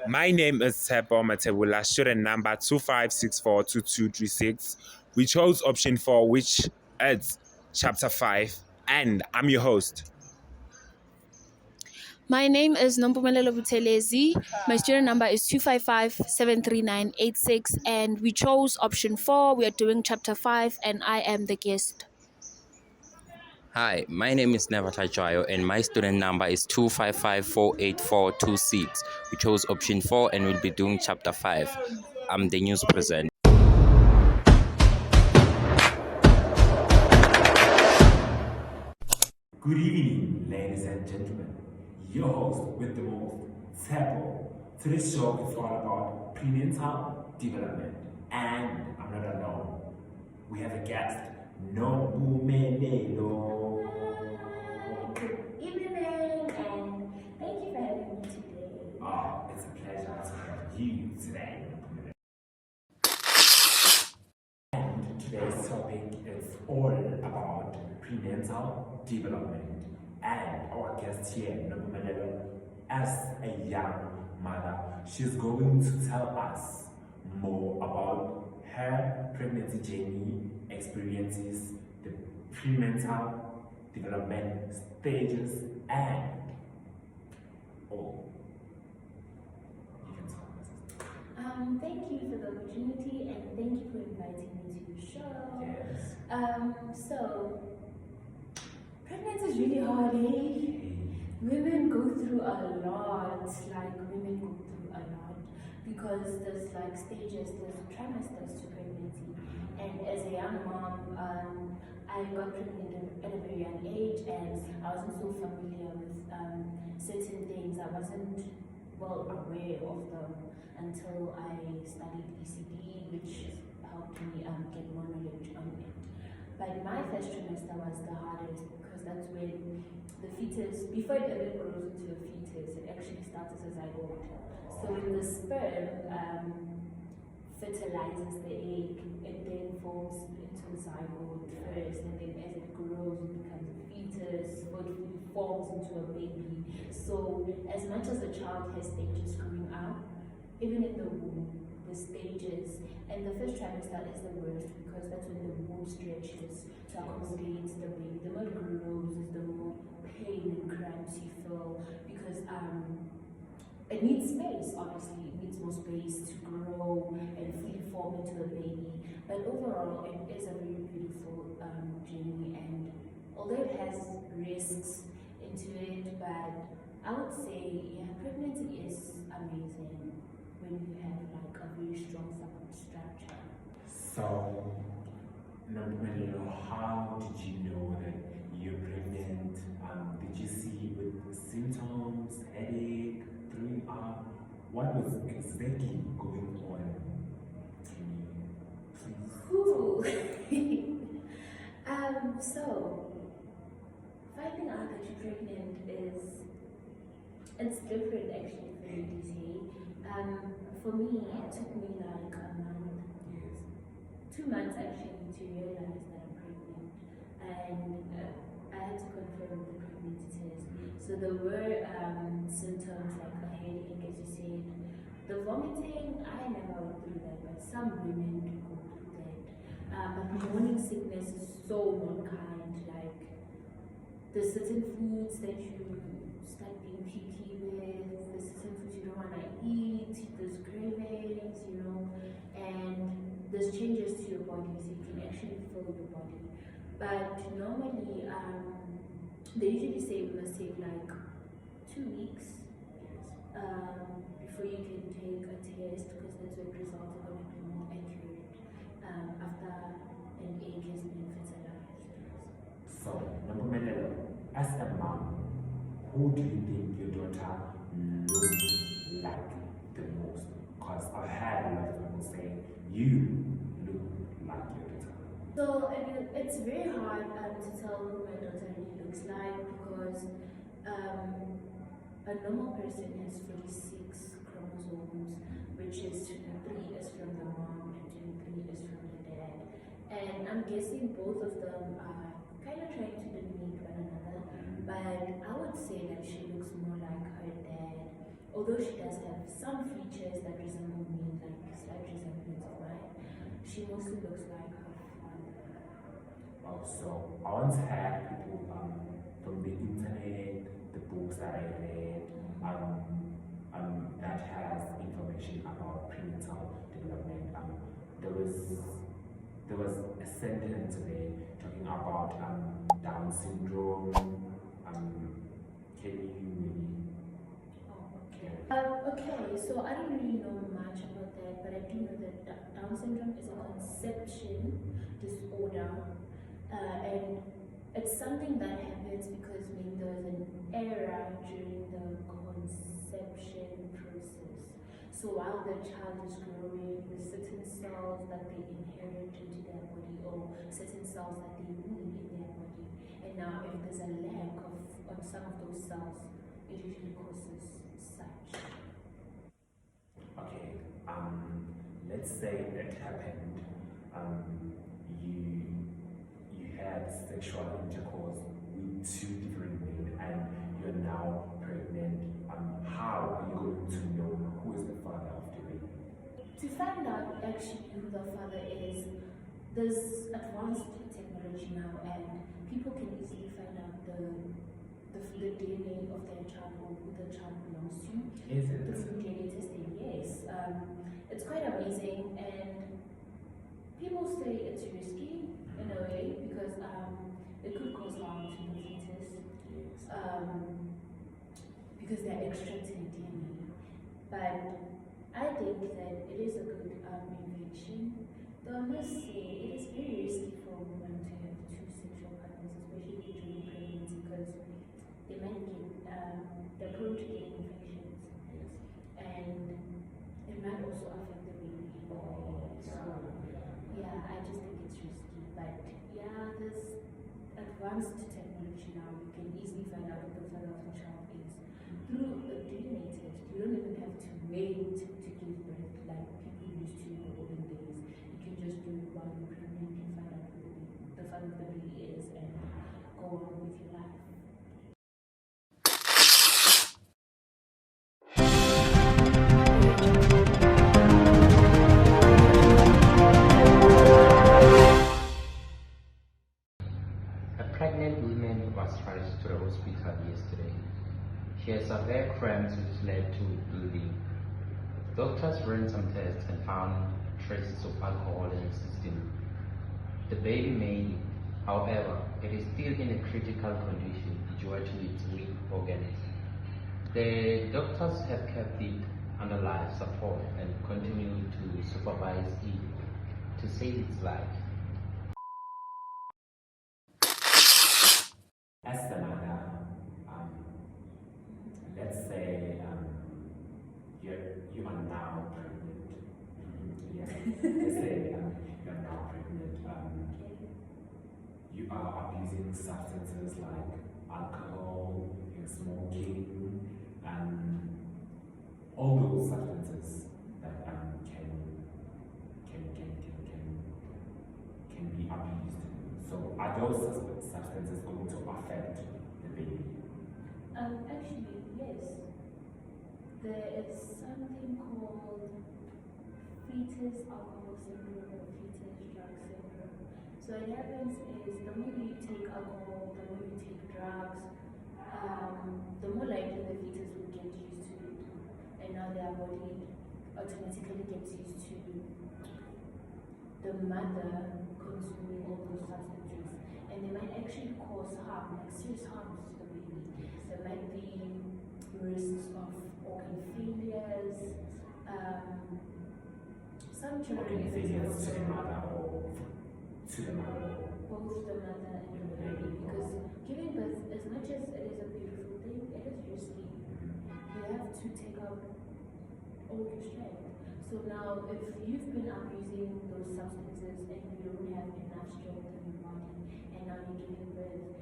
My name is Tsepo Matebula, student number 25642236. We chose option 4, which is chapter 5, and I'm your host. My name is Nompumelelo Butelezi. My student number is 255-73986, and we chose option 4. We are doing chapter 5 and I am the guest. Hi, my name is Nevatai Jayo and my student number is 2554846. We chose option 4 and we'll be doing chapter 5. I'm the news presenter. Good evening, ladies and gentlemen. Your host with the most, Tsepo. Today's show is all about prenatal development, and I'm not alone. We have a guest, Nompumelelo. Good evening, and thank you for having me today. Oh, it's a pleasure to have you today. And today's topic is all about prenatal development. And our guest here, Nompumelelo, as a young mother, she's going to tell us more about her pregnancy journey, experiences, the prenatal development stages, and all. You can tell us. Thank you for the opportunity, and thank you for inviting me to the show. Yes. So pregnancy is really hard, eh? Women go through a lot, because there's like stages, there's trimesters to pregnancy. And as a young mom, I got pregnant at a very young age, and I wasn't so familiar with certain things. I wasn't well aware of them until I studied ECD, which helped me get more knowledge on it. But my first trimester was the hardest because that's when the fetus, before it ever grows into a fetus, it actually starts as a zygote. So when the sperm fertilizes the egg, it then forms into a zygote first, and then as it grows, it becomes a fetus, it forms into a baby. So as much as the child has stages growing up, even in the womb, the stages, and the first trimester is the worst because that's when the womb stretches to accommodate the baby. The more it grows, is the more pain and cramps you feel because it needs space, obviously. It needs more space to grow and fully form into the baby. But overall, it is a very beautiful journey, and although it has risks into it, but I would say, yeah, pregnancy is amazing when you have like a very strong support structure. So, Nompumelelo, how did you know that you're pregnant? Did you see with symptoms, headache, throwing up? What was exactly going on? Can you please? Cool. So finding out that you're pregnant it's different actually for you to say. For me, it took me like a month, Yes. 2 months actually to realize that I'm pregnant, and I had to confirm the pregnancy test. So there were symptoms like a headache, as you said, the vomiting. I never went through that, but some women do go through that. But morning sickness is so non-kind, like there's certain foods that you start being picky with, there's certain foods you don't want to eat, there's cravings, and there's changes to your body, so you can actually feel your body. But normally, they usually say it must take like 2 weeks before you can take a test, because that's when results are going to be more accurate after an egg has been fertilized. So, Nompumelelo, as a mom, who do you think your daughter looks like the most? Because I've had a lot of people say you look like your daughter. So it's very hard to tell who my daughter really looks like because a normal person has 46 chromosomes, which is 23 is from the mom and 23 is from the dad. And I'm guessing both of them are kind of trying to mimic one another, but I would say that she looks more like her dad. although she does have some features that resemble me, like slight resemblance of mine, she mostly looks like her father. Also, I once had people from the internet, the books that I read, that has information about prenatal development. There was a sentence there talking about Down syndrome. Can you maybe? Okay, so I don't really know much about that, but I do know that Down syndrome is a conception disorder, and it's something that happens because maybe there was an error during the conception process. So while the child is growing, there's certain cells that they inherit into their body, or certain cells that they need in their body. And now, if there's a lack of some of those cells, it usually causes such. Okay, let's say it happened, you had sexual intercourse with two different men and you're now pregnant. How are you going to know who is the father of the baby? To find out actually who the father is, there's advanced technology now, and people can easily find out the DNA of their child or who the child belongs to. Is it? Through DNA testing, yes. It's quite amazing, and people say it's risky in a way because it could cause harm to the fetus. Yes. Because they're extracting DNA. But I think that it is a good invention. Though I must say, it is very risky for a woman to have two sexual partners, especially during pregnancy, because they might get, they're prone to get infections. Yes. And it might also affect the baby. So, yeah, I just think it's risky. But yeah, there's advanced technology now. You can easily find out who the father of the child is through a DNA test. You don't even have to wait to give birth like people used to in the olden days. You can just do it while you're pregnant and find out who the father of the baby is and go on with your life. A pregnant woman was rushed to the hospital yesterday. She had severe cramps which led to bleeding. Doctors ran some tests and found traces of alcohol in her system. The baby may, however, it is still in a critical condition due to its weak organs. The doctors have kept it under life support and continue to supervise it to save its life. As the mother, let's say you are now pregnant. Yeah. Let's say you are now pregnant. You are abusing substances like alcohol, you're smoking, and all those substances that can be abused. So are those substances going to affect the baby? Actually, yes. There is something called fetus alcohol syndrome or fetus drug syndrome. So what happens is the more you take alcohol, the more you take drugs, the more likely the fetus will get used to it. And now their body automatically gets used to the mother consuming all those substances. And they might actually cause harm, like serious harm to the baby. There might be risks of organ failures. Some children Organ failures to the mother or to the mother? both the mother and the baby, because giving birth, as much as it is a beautiful thing, it is risky. You have to take out all your strength. So now, if you've been abusing those substances and you don't have enough strength in your body, and now you're giving birth,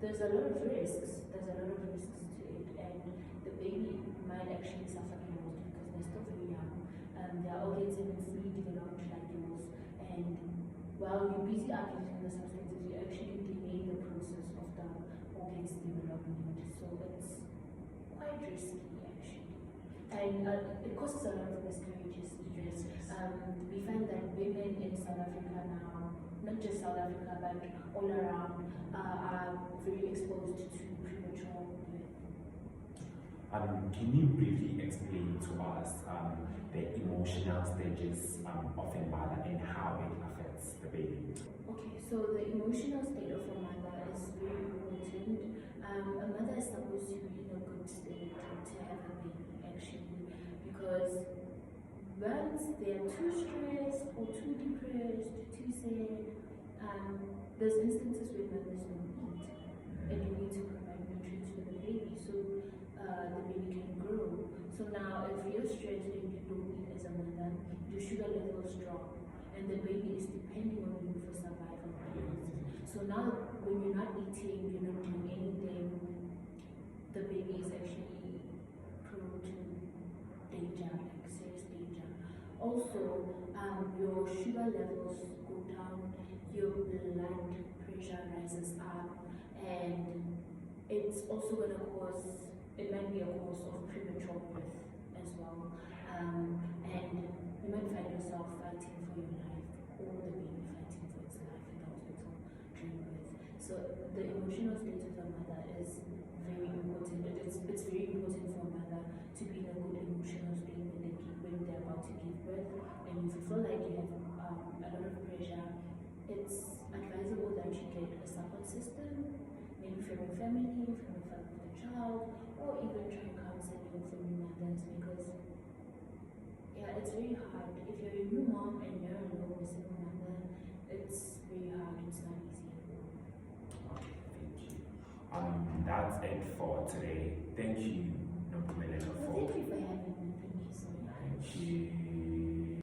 there's a lot of risks. There's a lot of risks to it, and the baby might actually suffer the most because they're still very young. Their organs haven't fully developed like yours, and while you're busy abusing the substances, you actually delay the process of the organs development. So it's quite risky, actually. actually. And it causes a lot of miscarriages. Yes. We find that women in South Africa now, not just South Africa, but all around, are very exposed to premature birth. Can you briefly explain to us the emotional stages of a mother and how it affects the baby? Okay, so the emotional state of a mother is very important. A mother is supposed to be in a good state to have a baby, actually, because once they are too stressed or too depressed, too sad, there's instances where mothers don't eat, and you need to provide nutrients for the baby so the baby can grow. So now, if you're stressed and you don't eat as a mother, your sugar levels drop, and the baby is depending on you for survival. So now, when you're not eating, you're not doing anything, the baby is actually prone to danger, like serious danger. Also, your sugar levels go down, your blood pressure rises up, and it's also going to cause, it might be a cause of premature birth as well. And you might find yourself fighting for your life, or the baby fighting for its life in the hospital during birth. So the emotional state of the mother is very important. It's very important for a mother to be in a good emotional state when they're about to give birth. And if you feel like you have a lot of pressure, it's advisable that you get a support system, maybe from your family, from the father of the child, or even try counseling from your mothers, because it's very hard. If you're a new mom and you're alone with a mother, it's very hard. It's not easy. Okay, thank you. That's it for today. Thank you, Nompumelelo.